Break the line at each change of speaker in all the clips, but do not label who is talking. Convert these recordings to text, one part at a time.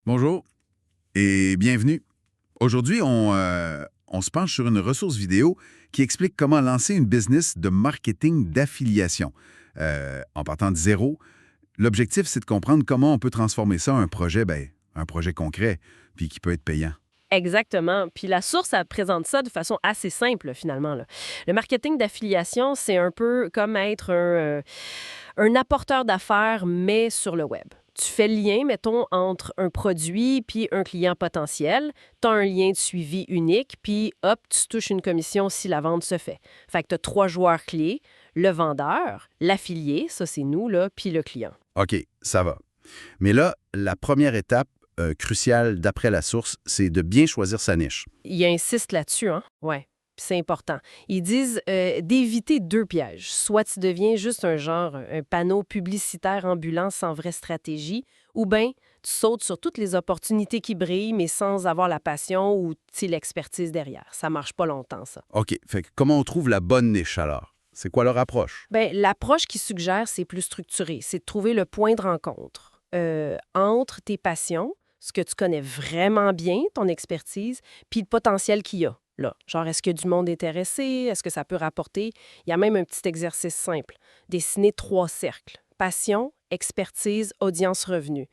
Bonjour et bienvenue. Aujourd'hui, on se penche sur une ressource vidéo qui explique comment lancer une business de marketing d'affiliation. En partant de zéro, l'objectif, c'est de comprendre comment on peut transformer ça en un projet, un projet concret, puis qui peut être payant.
Exactement. Puis la source, elle présente ça de façon assez simple, finalement, là. Le marketing d'affiliation, c'est un peu comme être un apporteur d'affaires, mais sur le web. Tu fais le lien, mettons, entre un produit puis un client potentiel. Tu as un lien de suivi unique, puis hop, tu touches une commission si la vente se fait. Fait que tu as trois joueurs clés, le vendeur, l'affilié, ça c'est nous, là, puis le client.
OK, ça va. Mais là, la première étape cruciale d'après la source, c'est de bien choisir sa niche.
Ils insistent là-dessus, hein? Ouais. Puis c'est important. Ils disent d'éviter deux pièges. Soit tu deviens juste un panneau publicitaire ambulant sans vraie stratégie, ou bien tu sautes sur toutes les opportunités qui brillent, mais sans avoir la passion ou l'expertise derrière. Ça marche pas longtemps, ça.
OK, fait que comment on trouve la bonne niche alors? C'est quoi leur approche?
Bien, l'approche qu'ils suggèrent, c'est plus structuré. C'est de trouver le point de rencontre entre tes passions, ce que tu connais vraiment bien, ton expertise, puis le potentiel qu'il y a. Là. Genre, est-ce que du monde est intéressé? Est-ce que ça peut rapporter? Il y a même un petit exercice simple. Dessiner trois cercles. Passion, expertise, audience, revenu.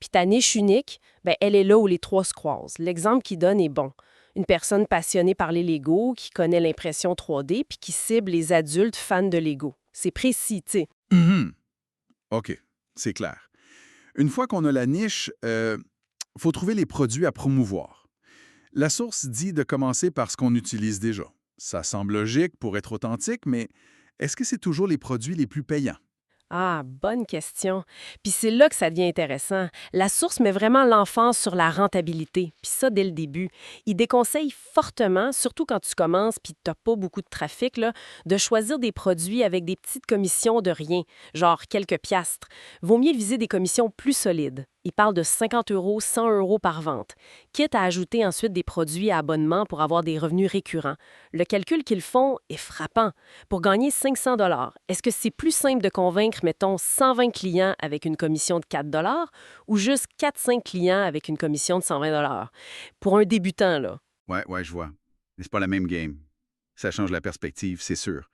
Puis ta niche unique, ben, elle est là où les trois se croisent. L'exemple qu'il donne est bon. Une personne passionnée par les Legos, qui connaît l'impression 3D, puis qui cible les adultes fans de Lego. C'est précis, tu sais.
Mhm. OK, c'est clair. Une fois qu'on a la niche, faut trouver les produits à promouvoir. La source dit de commencer par ce qu'on utilise déjà. Ça semble logique pour être authentique, mais est-ce que c'est toujours les produits les plus payants?
Ah, bonne question. Puis c'est là que ça devient intéressant. La source met vraiment l'emphase sur la rentabilité, puis ça dès le début. Il déconseille fortement, surtout quand tu commences puis tu n'as pas beaucoup de trafic, là, de choisir des produits avec des petites commissions de rien, genre quelques piastres. Vaut mieux viser des commissions plus solides. Il parle de 50 euros, 100 euros par vente, quitte à ajouter ensuite des produits à abonnement pour avoir des revenus récurrents. Le calcul qu'ils font est frappant. Pour gagner 500 est-ce que c'est plus simple de convaincre, mettons, 120 clients avec une commission de 4 ou juste 4-5 clients avec une commission de 120 pour un débutant, là?
Ouais, je vois. Mais c'est pas la même game. Ça change la perspective, c'est sûr.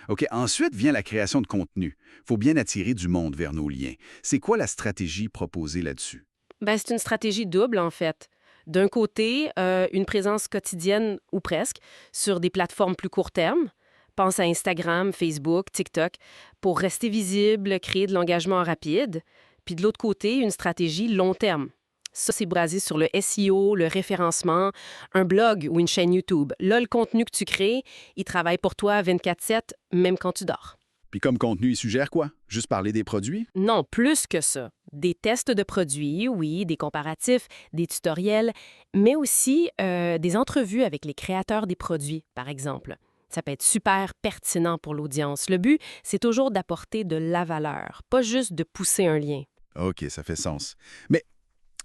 OK, ensuite vient la création de contenu. Faut bien attirer du monde vers nos liens. C'est quoi la stratégie proposée là-dessus?
Ben, c'est une stratégie double, en fait. D'un côté, une présence quotidienne ou presque sur des plateformes plus court terme. Pense à Instagram, Facebook, TikTok, pour rester visible, créer de l'engagement rapide. Puis de l'autre côté, une stratégie long terme. Ça, c'est basé sur le SEO, le référencement, un blog ou une chaîne YouTube. Là, le contenu que tu crées, il travaille pour toi 24/7, même quand tu dors.
Puis comme contenu, il suggère quoi? Juste parler des produits?
Non, plus que ça. Des tests de produits, oui, des comparatifs, des tutoriels, mais aussi des entrevues avec les créateurs des produits, par exemple. Ça peut être super pertinent pour l'audience. Le but, c'est toujours d'apporter de la valeur, pas juste de pousser un lien.
OK, ça fait sens. Mais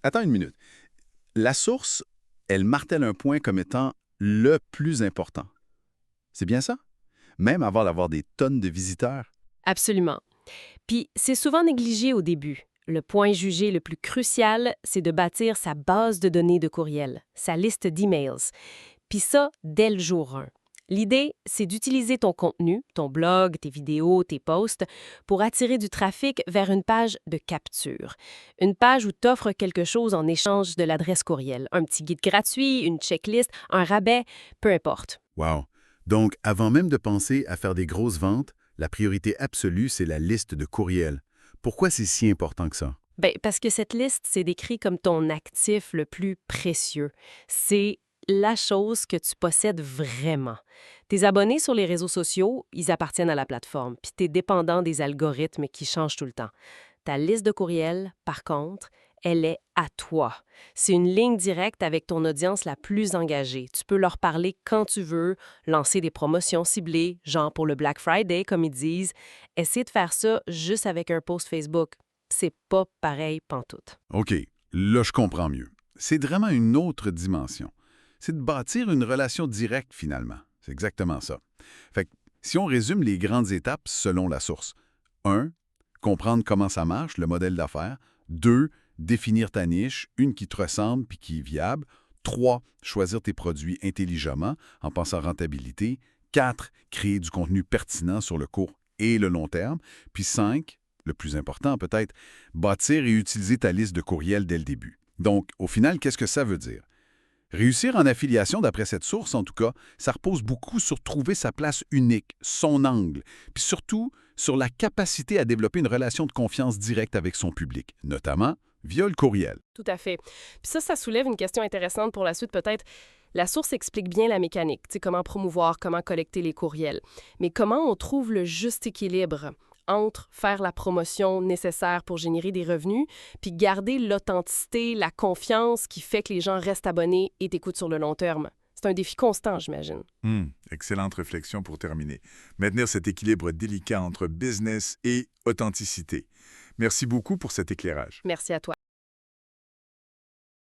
attends une minute. La source, elle martèle un point comme étant le plus important. C'est bien ça? Même avant d'avoir des tonnes de visiteurs?
Absolument. Puis, c'est souvent négligé au début. Le point jugé le plus crucial, c'est de bâtir sa base de données de courriel, sa liste d'emails. Puis ça, dès le jour 1. L'idée, c'est d'utiliser ton contenu, ton blog, tes vidéos, tes posts, pour attirer du trafic vers une page de capture. Une page où tu offres quelque chose en échange de l'adresse courriel. Un petit guide gratuit, une checklist, un rabais, peu importe.
Wow. Donc, avant même de penser à faire des grosses ventes, la priorité absolue, c'est la liste de courriels. Pourquoi c'est si important que ça?
Bien, parce que cette liste, c'est décrit comme ton actif le plus précieux. C'est la chose que tu possèdes vraiment. Tes abonnés sur les réseaux sociaux, ils appartiennent à la plateforme, puis tu es dépendant des algorithmes qui changent tout le temps. Ta liste de courriels, par contre, elle est à toi. C'est une ligne directe avec ton audience la plus engagée. Tu peux leur parler quand tu veux, lancer des promotions ciblées, genre pour le Black Friday, comme ils disent. Essayer de faire ça juste avec un post Facebook. C'est pas pareil pantoute.
OK, là, je comprends mieux. C'est vraiment une autre dimension. C'est de bâtir une relation directe, finalement. C'est exactement ça. Fait que, si on résume les grandes étapes selon la source. 1. Comprendre comment ça marche, le modèle d'affaires. 2. définir ta niche, une qui te ressemble puis qui est viable. 3, choisir tes produits intelligemment en pensant rentabilité. 4, créer du contenu pertinent sur le court et le long terme. Puis 5, le plus important peut-être, bâtir et utiliser ta liste de courriels dès le début. Donc, au final, qu'est-ce que ça veut dire? Réussir en affiliation, d'après cette source en tout cas, ça repose beaucoup sur trouver sa place unique, son angle, puis surtout sur la capacité à développer une relation de confiance directe avec son public, notamment via le courriel.
Tout à fait. Puis ça soulève une question intéressante pour la suite peut-être. La source explique bien la mécanique, tu sais, comment promouvoir, comment collecter les courriels. Mais comment on trouve le juste équilibre entre faire la promotion nécessaire pour générer des revenus, puis garder l'authenticité, la confiance qui fait que les gens restent abonnés et t'écoutent sur le long terme? C'est un défi constant, j'imagine.
Excellente réflexion pour terminer. Maintenir cet équilibre délicat entre business et authenticité. Merci beaucoup pour cet éclairage.
Merci à toi.